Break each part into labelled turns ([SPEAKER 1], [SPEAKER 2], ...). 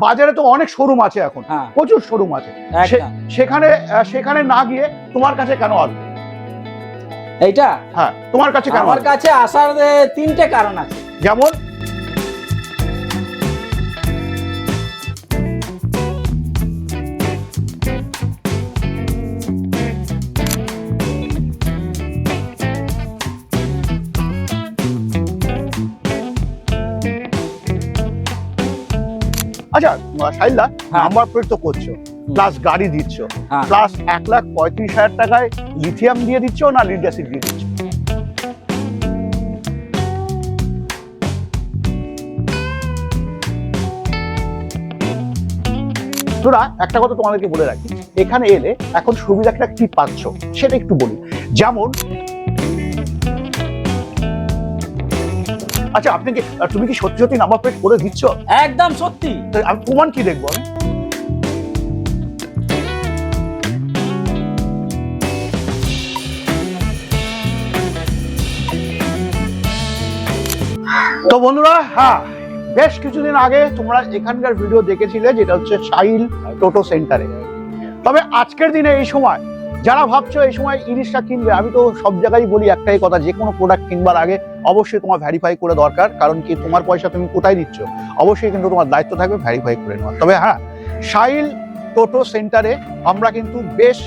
[SPEAKER 1] বাজারে তো অনেক শোরুম আছে এখন, প্রচুর শোরুম আছে, সেখানে না গিয়ে তোমার কাছে কেন আসবে?
[SPEAKER 2] এইটা
[SPEAKER 1] হ্যাঁ, তোমার কাছে কেন?
[SPEAKER 2] আমার কাছে আসার তিনটে কারণ আছে।
[SPEAKER 1] যেমন আচ্ছা সাহিলদা, নাম্বার প্লেট তো করছো, প্লাস গাড়ি দিচ্ছ, প্লাস 1,35,000 টাকায় লিথিয়াম দিয়ে দিচ্ছ না লিড অ্যাসিড দিয়ে দিচ্ছ? তোরা একটা কথা তোমাদেরকে বলে রাখি, এখানে এলে এখন সুবিধাটা কি পাচ্ছ সেটা একটু বলি। যেমন আচ্ছা, তুমি কি সত্যি সত্যি নাম্বার প্লেট করে দিচ্ছ?
[SPEAKER 2] একদম সত্যি।
[SPEAKER 1] আমি প্রমাণ কি দেখবো? তো বন্ধুরা, হ্যাঁ, বেশ কিছুদিন আগে তোমরা এখানকার ভিডিও দেখেছিলে, যেটা হচ্ছে সাহিল টোটো সেন্টারে। তবে আজকের দিনে এই সময় যারা ভাবছো এই সময় ইরিশটা কিনবে, আমি তো সব জায়গায় বলি একটাই কথা, যে কোনো প্রোডাক্ট কিনবার আগে অবশ্যই তোমার ভেরিফাই করে দরকার। কারণ কি, তোমার পয়সা তুমি কোথায় দিচ্ছ, অবশ্যই কিন্তু তোমার দায়িত্ব থাকবে ভেরিফাই করে নেওয়ার। তবে হ্যাঁ, সাহিল টোটো সেন্টারে আমরা কিন্তু বেশ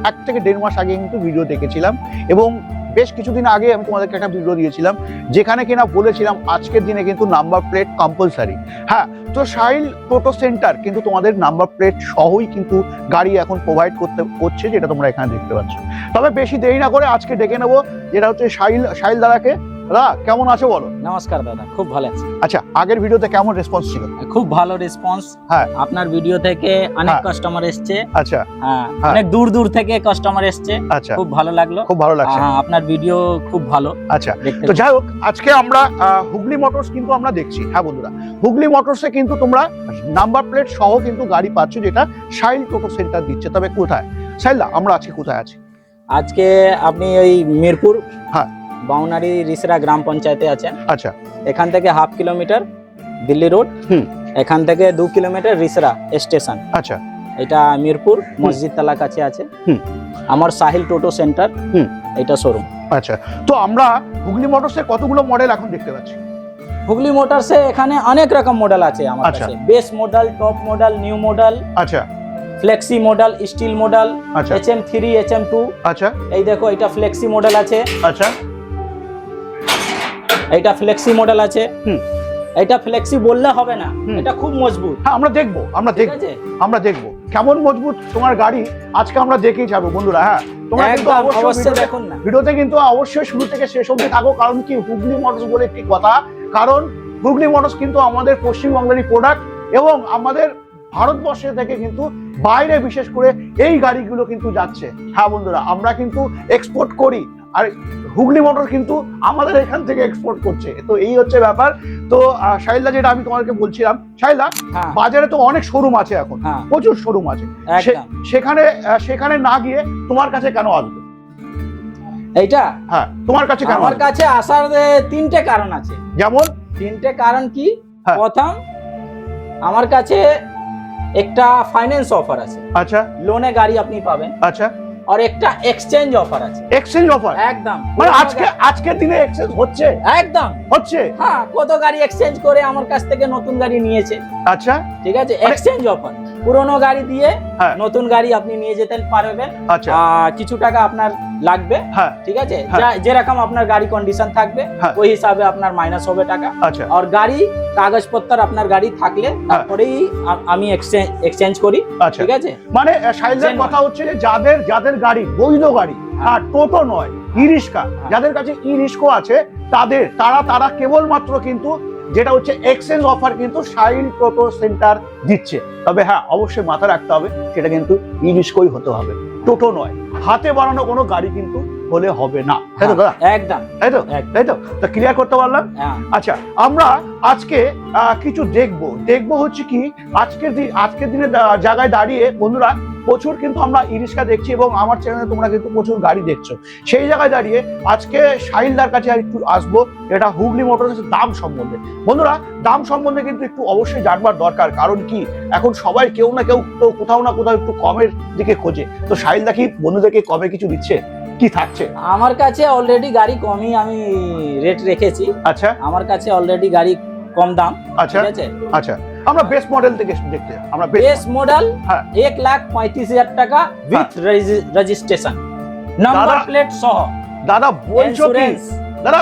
[SPEAKER 1] 1 থেকে 1.5 মাস আগে কিন্তু ভিডিও দেখেছিলাম, এবং বেশ কিছুদিন আগে আমি তোমাদেরকে একটা ভিডিও দিয়েছিলাম যেখানে কিনা বলেছিলাম আজকের দিনে কিন্তু নাম্বার প্লেট কম্পালসারি। হ্যাঁ, তো সাহিল টোটো সেন্টার কিন্তু তোমাদের নাম্বার প্লেট সহই কিন্তু গাড়ি এখন প্রোভাইড করছে, যেটা তোমরা এখানে দেখতে পাচ্ছ। তবে বেশি দেরি না করে আজকে ডেকে নেবো, যেটা হচ্ছে সাহিল দাদাকে। দাদা, কেমন আছো বলো?
[SPEAKER 2] নমস্কার দাদা, খুব ভালো আছি।
[SPEAKER 1] আচ্ছা, আগের ভিডিওতে কেমন রেসপন্স ছিল?
[SPEAKER 2] খুব ভালো রেসপন্স। হ্যাঁ, আপনার ভিডিও থেকে অনেক কাস্টমার এসছে। আচ্ছা, হ্যাঁ, অনেক দূর দূর থেকে কাস্টমার এসছে। আচ্ছা, খুব ভালো লাগলো, খুব ভালো লাগছে। হ্যাঁ, আপনার ভিডিও খুব ভালো। আচ্ছা,
[SPEAKER 1] তো যাই হোক, আজকে আমরা হুগলি মোটরস কিন্তু আমরা দেখছি। হ্যাঁ বন্ধুরা, হুগলি মোটরসে কিন্তু তোমরা নাম্বার প্লেট সহ কিন্তু গাড়ি পাচ্ছ, যেটা সাহিল টোটো সেন্টার দিচ্ছে। তবে কোথায় সাহিলদা, আমরা আজকে কোথায় আছি?
[SPEAKER 2] আজকে আপনি ওই মিরপুর,
[SPEAKER 1] হ্যাঁ,
[SPEAKER 2] বাউনারি রিসরা গ্রাম পঞ্চায়েতে আছেন।
[SPEAKER 1] আচ্ছা,
[SPEAKER 2] এখান থেকে 1/2 কিলোমিটার দিল্লি রোড, এখান থেকে 2 কিলোমিটার রিসরা স্টেশন।
[SPEAKER 1] আচ্ছা,
[SPEAKER 2] এটা মিরপুর মসজিদ তলা কাছে আছে আমার সাহিল টোটো সেন্টার, এটা শোরুম।
[SPEAKER 1] আচ্ছা, তো আমরা হুগলি মোটরসে কতগুলো মডেল এখন দেখতে পাচ্ছি?
[SPEAKER 2] হুগলি মোটরসে এখানে অনেক রকম মডেল আছে আমার কাছে। Base model, top model, new model, আচ্ছা, flexi model, steel model, HM3, HM2। আচ্ছা, এই দেখো, এটা ফ্লেক্সি মডেল আছে। আচ্ছা, এটা ফ্লেক্সি মডেল আছে। এটা ফ্লেক্সি বললে হবে না, এটা খুব মজবুত।
[SPEAKER 1] হ্যাঁ, আমরা দেখবো কেমন মজবুত তোমার গাড়ি, আজকে আমরা দেখেই যাবো বন্ধুরা। হ্যাঁ, তোমরা কিন্তু অবশ্যই দেখুন না, ভিডিওতে কিন্তু অবশ্যই শুরু থেকে শেষ অবধি থাকো। কারণ কি, হুগলি মোটরস বলে একটি কথা, কারণ হুগলি মোটরস কিন্তু আমাদের পশ্চিমবঙ্গেরই প্রোডাক্ট, এবং আমাদের ভারতবর্ষে থেকে কিন্তু বাইরে বিশেষ করে এই গাড়িগুলো কিন্তু যাচ্ছে। হ্যাঁ বন্ধুরা, আমরা কিন্তু এক্সপোর্ট করি, আর হুগলি মোটর কিন্তু আমাদের এখান থেকে এক্সপোর্ট করছে। তো এই হচ্ছে ব্যাপার। তো সাহিলদা, যেটা আমি তোমাদেরকে বলছিলাম, সাহিলদা, বাজারে তো অনেক শোরুম আছে এখন, প্রচুর শোরুম আছে, সেখানে না গিয়ে তোমার কাছে কেন আসবে?
[SPEAKER 2] এইটা
[SPEAKER 1] হ্যাঁ, তোমার কাছে কেন?
[SPEAKER 2] আমার কাছে আসার তিনটে কারণ আছে।
[SPEAKER 1] যেমন?
[SPEAKER 2] তিনটে কারণ কি? প্রথম, আমার কাছে একটা ফাইন্যান্স অফার আছে। আচ্ছা, লোনে গাড়ি আপনি পাবেন। আচ্ছা, আর একটা এক্সচেঞ্জ অফার আছে।
[SPEAKER 1] Exchange offer? একদম, মানে আজকের দিনে এক্সচেঞ্জ হচ্ছে? একদম হচ্ছে।
[SPEAKER 2] হ্যাঁ, কত গাড়ি এক্সচেঞ্জ করে আমার কাছ থেকে নতুন গাড়ি নিয়েছে। আচ্ছা, ঠিক আছে, এক্সচেঞ্জ অফার, পুরনো গাড়ি দিয়ে নতুন গাড়ি আপনি নিয়ে যেতে পারবেন। আচ্ছা, কিছু টাকা আপনার লাগবে, ঠিক আছে, যেরকম আপনার গাড়ি কন্ডিশন থাকবে ওই হিসাবে আপনার মাইনাস হবে টাকা। আচ্ছা, আর গাড়ি কাগজপত্র আপনার গাড়ি থাকলে তারপরেই আমি এক্সচেঞ্জ করি। ঠিক আছে,
[SPEAKER 1] মানে সাইলের কথা হচ্ছে যে যাদের গাড়ি বৈধ গাড়ি, আর টোটো নয়, ই-রিক্সা, যাদের কাছে ই-রিক্সা আছে, তারা কেবলমাত্র কিন্তু যেটা হচ্ছে এক্সচেঞ্জ অফার কিন্তু সাহিল টোটো সেন্টার দিচ্ছে। তবে হ্যাঁ, অবশ্যই মাথায় রাখতে হবে সেটা কিন্তু ই-রিক্সাই হতে হবে, টোটো নয়। হাতে বানানো কোনো গাড়ি কিন্তু হলে হবে না, তাই তো দাদা?
[SPEAKER 2] একদম,
[SPEAKER 1] তাই তো ক্লিয়ার করতে পারলাম। আচ্ছা, আমরা আজকে কিছু দেখবো হচ্ছে কি, আজকের দিনে জায়গায় দাঁড়িয়ে বন্ধুরা প্রচুর কিন্তু আমরা ই রিক্সা দেখছি এবং আমার চ্যানেলে তোমরা কিন্তু প্রচুর গাড়ি দেখছো। সেই জায়গায় দাঁড়িয়ে আজকে সাহিলদার কাছে একটু আসবো এটা হুগলি মোটরসের দাম সম্বন্ধে। বন্ধুরা, দাম সম্বন্ধে কিন্তু একটু অবশ্যই জানবার দরকার, কারণ কি এখন সবাই কেউ না কেউ তো কোথাও না কোথাও একটু কমের দিকে খোঁজে। তো সাহিলদা কি বন্ধুদেরকে কমে কিছু দিচ্ছে, কি থাকছে?
[SPEAKER 2] আমার কাছে অলরেডি গাড়ি কমই আমি রেট রেখেছি।
[SPEAKER 1] আচ্ছা,
[SPEAKER 2] আমার কাছে অলরেডি গাড়ি কম দাম।
[SPEAKER 1] আচ্ছা
[SPEAKER 2] ঠিক আছে,
[SPEAKER 1] আচ্ছা আমরা বেস মডেল থেকে দেখতে, আমরা
[SPEAKER 2] বেস মডেল
[SPEAKER 1] হ্যাঁ
[SPEAKER 2] 1,35,000 টাকা উইথ রেজিস্ট্রেশন, নাম্বার প্লেট সহ।
[SPEAKER 1] দাদা বলছো কি? দাদা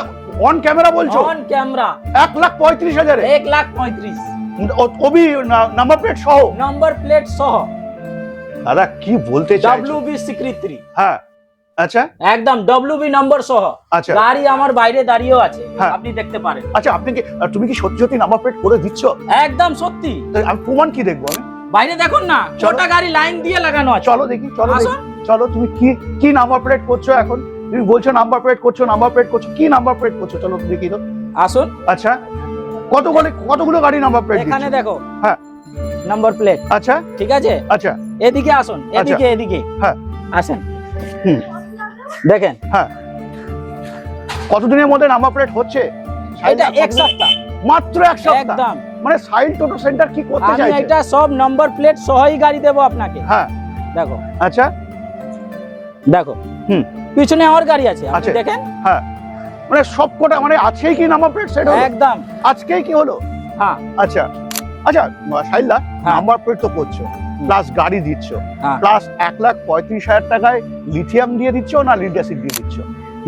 [SPEAKER 1] অন ক্যামেরা বলছো?
[SPEAKER 2] অন ক্যামেরা
[SPEAKER 1] 1,35,000
[SPEAKER 2] 1,35,000
[SPEAKER 1] ওবি নাম্বার প্লেট সহ?
[SPEAKER 2] নাম্বার প্লেট সহ।
[SPEAKER 1] দাদা কি বলতে চাইছো?
[SPEAKER 2] WB স্বীকৃতি।
[SPEAKER 1] হ্যাঁ, আচ্ছা
[SPEAKER 2] একদম WB নম্বর সহ।
[SPEAKER 1] আচ্ছা,
[SPEAKER 2] গাড়ি আমার বাইরে দাঁড়িয়েও আছে,
[SPEAKER 1] হ্যাঁ
[SPEAKER 2] আপনি দেখতে পারেন।
[SPEAKER 1] আচ্ছা, আপনি কি তুমি কি সত্যি সত্যি নাম্বার প্লেট করে দিচ্ছ?
[SPEAKER 2] একদম সত্যি।
[SPEAKER 1] আমি প্রমাণ কি দেখবো? আমি
[SPEAKER 2] বাইরে দেখুন না, ছোটা গাড়ি লাইন দিয়ে লাগানো আছে।
[SPEAKER 1] চলো দেখি, চলো দেখি, চলো তুমি কি কি নাম্বার প্লেট করছো এখন? তুমি বলছো নাম্বার প্লেট করছো, নাম্বার প্লেট করছো, কি নাম্বার প্লেট করছো? চলো দেখি তো।
[SPEAKER 2] আসুন।
[SPEAKER 1] আচ্ছা, কতগুলো গাড়ি নাম্বার প্লেট?
[SPEAKER 2] এখানে দেখো,
[SPEAKER 1] হ্যাঁ
[SPEAKER 2] নাম্বার প্লেট।
[SPEAKER 1] আচ্ছা,
[SPEAKER 2] ঠিক আছে,
[SPEAKER 1] আচ্ছা
[SPEAKER 2] এদিকে আসুন, এদিকে এদিকে
[SPEAKER 1] হ্যাঁ
[SPEAKER 2] আসেন।
[SPEAKER 1] হুম,
[SPEAKER 2] দেখেন
[SPEAKER 1] হ্যাঁ কতদিনের মধ্যে নাম্বার প্লেট হচ্ছে?
[SPEAKER 2] এটা এক সপ্তাহ,
[SPEAKER 1] মাত্র এক সপ্তাহ।
[SPEAKER 2] একদম।
[SPEAKER 1] মানে সাইল টোটো সেন্টার কি করতে
[SPEAKER 2] আমি
[SPEAKER 1] চাইছে?
[SPEAKER 2] এটা সব নাম্বার প্লেট সহই গাড়ি দেবো আপনাকে।
[SPEAKER 1] হ্যাঁ
[SPEAKER 2] দেখো,
[SPEAKER 1] আচ্ছা
[SPEAKER 2] দেখো
[SPEAKER 1] হুম,
[SPEAKER 2] পিছনে আর গাড়ি আছে, আপনি
[SPEAKER 1] আছে।
[SPEAKER 2] দেখেন।
[SPEAKER 1] হ্যাঁ মানে সব কটা মানে আজকেই কি নাম্বার প্লেট সেট হলো?
[SPEAKER 2] একদম
[SPEAKER 1] আজকেই কি হলো?
[SPEAKER 2] হ্যাঁ
[SPEAKER 1] আচ্ছা আচ্ছা সাইলদা,
[SPEAKER 2] হ্যাঁ।
[SPEAKER 1] নাম্বার প্লেট তো করছো, প্লাস গাড়ি দিচ্ছ,
[SPEAKER 2] হ্যাঁ।
[SPEAKER 1] প্লাস 1,35,000 টাকায় লিথিয়াম দিয়ে দিচ্ছ না লিড অ্যাসিড দিয়ে দিচ্ছ?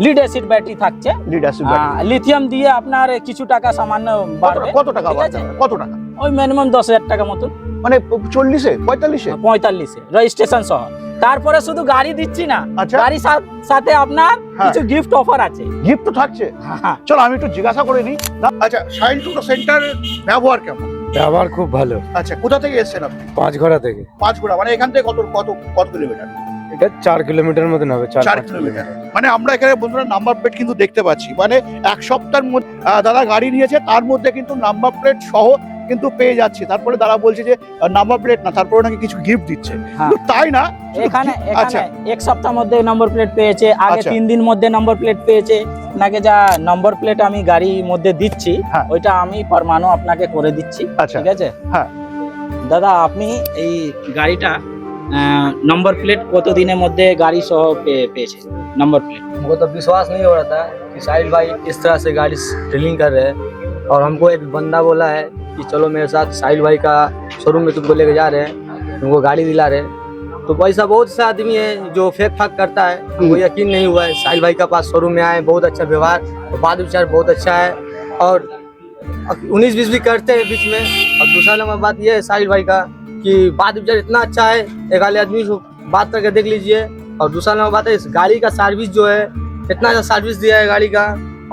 [SPEAKER 2] লিড অ্যাসিড ব্যাটারি থাকছে।
[SPEAKER 1] Lead acid battery.
[SPEAKER 2] লিথিয়াম দিয়ে আপনার কিছু টাকা সামান্য বাড়বে।
[SPEAKER 1] কত টাকা
[SPEAKER 2] ঠিক
[SPEAKER 1] বাড়বে?
[SPEAKER 2] আছে?
[SPEAKER 1] কত টাকা?
[SPEAKER 2] ওই মিনিমাম 10,000 টাকা মতন।
[SPEAKER 1] মানে 40-এ 45-এ?
[SPEAKER 2] 45-এ রেজিস্ট্রেশন সহ। তারপরে শুধু গাড়ি দিচ্ছি না,
[SPEAKER 1] আচ্ছা,
[SPEAKER 2] গাড়ির সাথে আপনার
[SPEAKER 1] হ্যাঁ।
[SPEAKER 2] কিছু গিফট অফার আছে।
[SPEAKER 1] গিফট তো থাকছে?
[SPEAKER 2] হ্যাঁ।
[SPEAKER 1] চলো আমি একটু জিজ্ঞাসা করে নিই। আচ্ছা, সাইল টোটো সেন্টার ব্যবহার কেমন?
[SPEAKER 3] ব্যবহার খুব ভালো।
[SPEAKER 1] আচ্ছা, কোথা থেকে এসেছেন আপনি?
[SPEAKER 3] পাঁচঘোড়া থেকে।
[SPEAKER 1] পাঁচঘোড়া মানে এখান থেকে কত কত কত কিলোমিটার?
[SPEAKER 3] এটা 4 কিলোমিটার মতন হবে।
[SPEAKER 1] 4 কিলোমিটার। মানে আমরা এখানে বন্ধুরা নাম্বার প্লেট কিন্তু দেখতে পাচ্ছি, মানে এক সপ্তাহের মধ্যে দাদা গাড়ি নিয়েছে, তার মধ্যে কিন্তু নাম্বার প্লেট সহ কিন্তু পেয়ে যাচ্ছে। তারপরে দাদা বলছে যে নাম্বার প্লেট না, তারপরে নাকি কিছু গিফট দিচ্ছে। কিন্তু তাই না,
[SPEAKER 2] এখানে
[SPEAKER 1] আচ্ছা
[SPEAKER 2] এক সপ্তাহ মধ্যে নম্বর প্লেট পেয়েছে, আগে
[SPEAKER 1] আচ্ছা।
[SPEAKER 2] 3 দিন মধ্যে নম্বর প্লেট পেয়েছে। আপনাকে যা নম্বর প্লেট আমি গাড়ির মধ্যে দিচ্ছি,
[SPEAKER 1] হ্যাঁ।
[SPEAKER 2] ওইটা আমি পারমানো আপনাকে করে দিচ্ছি।
[SPEAKER 1] আচ্ছা,
[SPEAKER 2] ঠিক আছে?
[SPEAKER 1] হ্যাঁ।
[SPEAKER 2] দাদা আপনি এই গাড়িটা नंबर प्लेट কত দিনের মধ্যে গাড়ি সহ পেয়েছে नंबर प्लेट?
[SPEAKER 4] हमको तो विश्वास नहीं हो रहा था कि साहिल भाई इस तरह से गाड़ी डीलिंग कर रहे हैं। और हमको एक बंदा बोला है कि चलो मेरे साथ साहिल भाई का शोरूम में तुमको लेके जा रहे हैं, तुमको गाड़ी दिला रहे हैं। तो वैसा बहुत से आदमी है जो फेक फाक करता है, हमको यकीन नहीं हुआ है। साहिल भाई का पास शोरूम में आए, बहुत अच्छा व्यवहार, बात विचार बहुत अच्छा है और 19-20 भी करते हैं बीच में। और दूसरा नंबर बात यह है साहिल भाई का कि बात विचार इतना अच्छा है, एक वाले आदमी को बात करके देख लीजिए। और दूसरा नंबर बात है इस गाड़ी का सर्विस जो है, इतना अच्छा सर्विस दिया है गाड़ी का,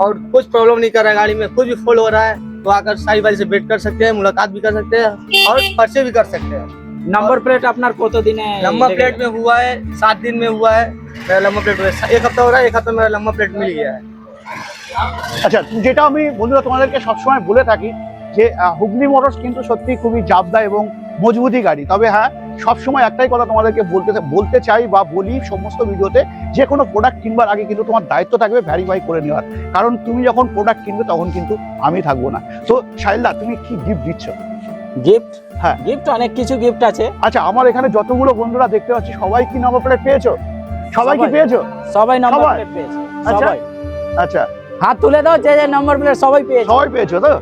[SPEAKER 4] और कुछ प्रॉब्लम नहीं कर रहा है गाड़ी में, कुछ भी फॉल हो रहा है तो आकर साहिल भाई से भेंट कर सकते हैं, मुलाकात भी कर सकते हैं और पर्चे भी कर सकते हैं।
[SPEAKER 2] नंबर प्लेट আপনার কত দিনে?
[SPEAKER 4] नंबर प्लेट में हुआ है 7 दिन में हुआ है मेरा नंबर प्लेट। एक हफ्ता हो रहा है, एक हफ्ता मेरा नंबर प्लेट मिल गया है।
[SPEAKER 1] আচ্ছা, যেটা আমি বন্ধুরা তোমাদেরকে সবসময় বলে থাকি যে হুগলি মোটরস কিন্তু সত্যি খুবই জাবদা এবং মজবুতি গাড়ি। তবে হ্যাঁ, সবসময় একটাই কথা তোমাদেরকে বলতে চাই বা বলি সমস্ত ভিডিওতে, যে কোনো প্রোডাক্ট কিনবার আগে কিন্তু তোমার দায়িত্ব থাকবে ভেরিফাই করে নেওয়ার, কারণ তুমি যখন প্রোডাক্ট কিনবে তখন কিন্তু আমি থাকবো না। তো সাহিলদা, তুমি কি গিফট দিচ্ছ?
[SPEAKER 2] গিফট?
[SPEAKER 1] হ্যাঁ,
[SPEAKER 2] গিফট অনেক কিছু গিফট আছে।
[SPEAKER 1] আচ্ছা, আমার এখানে যতগুলো বন্ধুরা দেখতে পাচ্ছি সবাই কি নাম্বার প্লেট পেয়েছো? সবাই কি পেয়েছো?
[SPEAKER 2] সবাই নাম্বার
[SPEAKER 1] সবাই?
[SPEAKER 2] প্লেট পেয়েছে।
[SPEAKER 1] আচ্ছা
[SPEAKER 2] সবাই
[SPEAKER 1] আচ্ছা,
[SPEAKER 2] হাত তুলে দাও, যে যে নাম্বার প্লেট সবাই পেয়েছে।
[SPEAKER 1] সবাই পেয়েছো তো?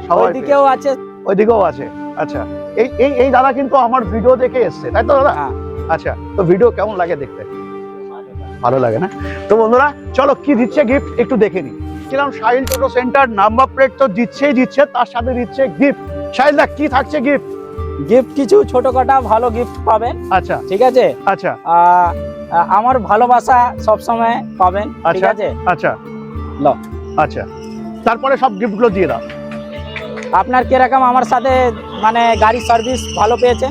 [SPEAKER 1] সবাই
[SPEAKER 2] ওইদিকেও আছে,
[SPEAKER 1] ওইদিকেও আছে। আচ্ছা, এই এই এই দাদা কিন্তু আমার ভিডিও দেখে এসছে, তাই তো দাদা?
[SPEAKER 2] হ্যাঁ।
[SPEAKER 1] আচ্ছা, তো ভিডিও কেমন লাগে দেখতে? ভালো লাগে না? তো বন্ধুরা চলো কি দিচ্ছে গিফট একটু দেখে নিই। ছিলাম সাহিল টোটো সেন্টার, নাম্বার প্লেট তো দিচ্ছে, তার সাথে দিচ্ছে গিফট। সাহিলদা, কি থাকছে গিফট?
[SPEAKER 2] গিফট কিছু ছোটখাটো ভালো গিফট পাবেন।
[SPEAKER 1] আচ্ছা
[SPEAKER 2] ঠিক আছে?
[SPEAKER 1] আচ্ছা
[SPEAKER 2] আমার ভালোবাসা সব সময় পাবেন। ঠিক
[SPEAKER 1] আচ্ছা
[SPEAKER 2] আছে?
[SPEAKER 1] আচ্ছা
[SPEAKER 2] লো।
[SPEAKER 1] আচ্ছা, তারপরে সব গিফটগুলো দিয়ে দাও।
[SPEAKER 2] আপনার কিরকম আমার সাথে মানে गाड़ी सर्विस ভালো পেয়েছে?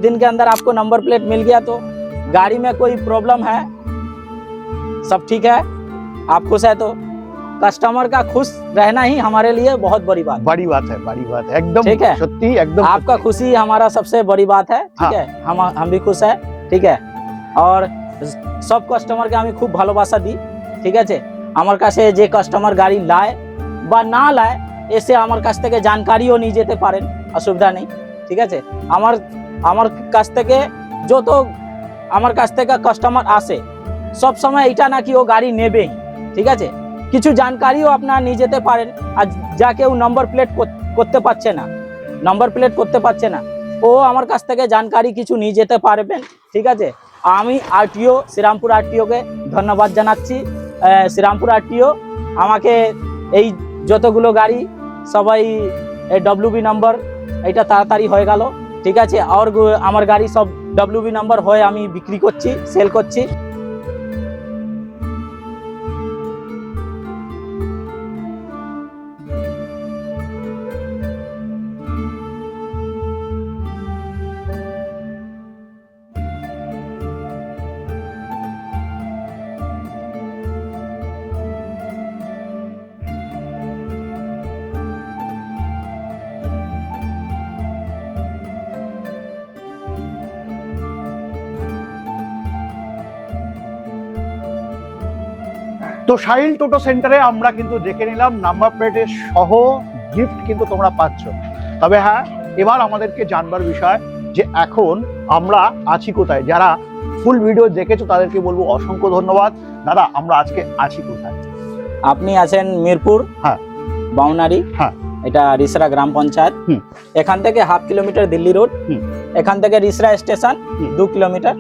[SPEAKER 2] दिन के अंदर आपको नंबर प्लेट मिल गया तो गाड़ी में कोई प्रॉब्लम है, सब ठीक है, आप खुश है तो कस्टमर का खुश रहना ही हमारे लिए बहुत बड़ी बात
[SPEAKER 1] बड़ी बात है, बड़ी बात है, एकदम
[SPEAKER 2] ठीक है?
[SPEAKER 1] सत्ती, एकदम
[SPEAKER 2] आपका खुशी हमारा सबसे बड़ी बात है। ठीक
[SPEAKER 1] हाँ।
[SPEAKER 2] है, हम भी खुश है। ঠিক আছে। আর সব কাস্টমারকে আমি খুব ভালোবাসা দিই, ঠিক আছে। আমার কাছে যে কাস্টমার গাড়ি লায় বা না লায়, এসে আমার কাছ থেকে জানকারিও নিয়ে যেতে পারেন, অসুবিধা নেই, ঠিক আছে। আমার কাছ থেকে যত আমার কাছ থেকে কাস্টমার আসে, সব সময় এটা নাকি ও গাড়ি নেবেই, ঠিক আছে। কিছু জানকারিও আপনারা নিয়ে যেতে পারেন। আর যা কেউ নাম্বার প্লেট করতে পারছে না, ও আমার কাছ থেকে জানকারি কিছু নিয়ে যেতে পারবেন, ঠিক আছে। আমি আরটিও, শ্রীরামপুর আরটিওকে ধন্যবাদ জানাচ্ছি। শ্রীরামপুর আরটিও আমাকে এই যতগুলো গাড়ি সবাই WB নাম্বার এটা তাড়াতাড়ি হয়ে গেল, ঠিক আছে। আর আমার গাড়ি সব WB নাম্বার হয়ে আমি বিক্রি করছি, সেল করছি।
[SPEAKER 1] তো সাহিল টোটো সেন্টারে আমরা কিন্তু দেখে নিলাম নাম্বার প্লেটের সহ গিফট কিন্তু তোমরা পাচ্ছ। তবে হ্যাঁ, এবার আমাদেরকে জানবার বিষয় যে এখন আমরা আছি কোথায়। যারা ফুল ভিডিও দেখেছো তাদেরকে বলবো অসংখ্য ধন্যবাদ। দাদা, আমরা আজকে আছি কোথায়?
[SPEAKER 2] আপনি আছেন মিরপুর,
[SPEAKER 1] হ্যাঁ,
[SPEAKER 2] বাউনারি,
[SPEAKER 1] হ্যাঁ,
[SPEAKER 2] এটা রিসরা গ্রাম পঞ্চায়েত। এখান থেকে 1/2 কিলোমিটার দিল্লি রোড, এখান থেকে রিসরা স্টেশন 2 কিলোমিটার।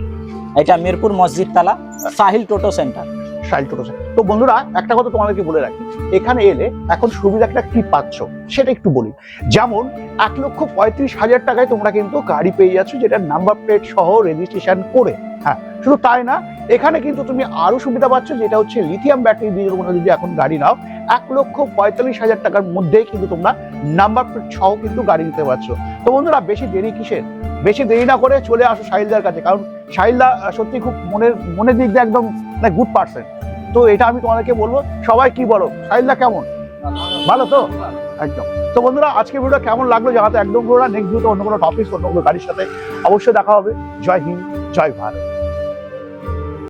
[SPEAKER 2] এটা মিরপুর মসজিদ তালা, সাহিল টোটো সেন্টার।
[SPEAKER 1] সাহিল টোটো সেন্টার। তো বন্ধুরা, একটা কথা তোমাদেরকে বলে রাখি, এখানে এলে এখন সুবিধাটা কি পাচ্ছ সেটা একটু বলি। যেমন 1,35,000 টাকায় তোমরা কিন্তু গাড়ি পেয়ে যাচ্ছ, যেটা নাম্বার প্লেট সহ রেজিস্ট্রেশন করে। হ্যাঁ, শুধু তাই না, এখানে কিন্তু তুমি আরো সুবিধা পাচ্ছ, যেটা হচ্ছে লিথিয়াম ব্যাটারি দিয়ে তোমরা যদি এখন গাড়ি নাও, 1,45,000 টাকার মধ্যেই কিন্তু তোমরা নাম্বার প্লেট সহ কিন্তু গাড়ি নিতে পারছো। তো বন্ধুরা, বেশি দেরি কিসের? বেশি দেরি না করে চলে আসো সাহিলদার কাছে, কারণ সাহিলদা সত্যি খুব মনের দিক দিয়ে একদম গুড পার্সন। তো এটা আমি তোমাদেরকে বলবো। সবাই কি বলো, সাহিলদা কেমন? ভালো তো? একদম। তো বন্ধুরা, আজকে ভিডিওটা কেমন লাগলো জানাতে একদম পুরো। নেক্সট ভিডিওতে অন্য কোনো টপিক, অন্য কোনো গাড়ির সাথে অবশ্যই দেখা হবে। জয় হিন্দ, জয় ভারত।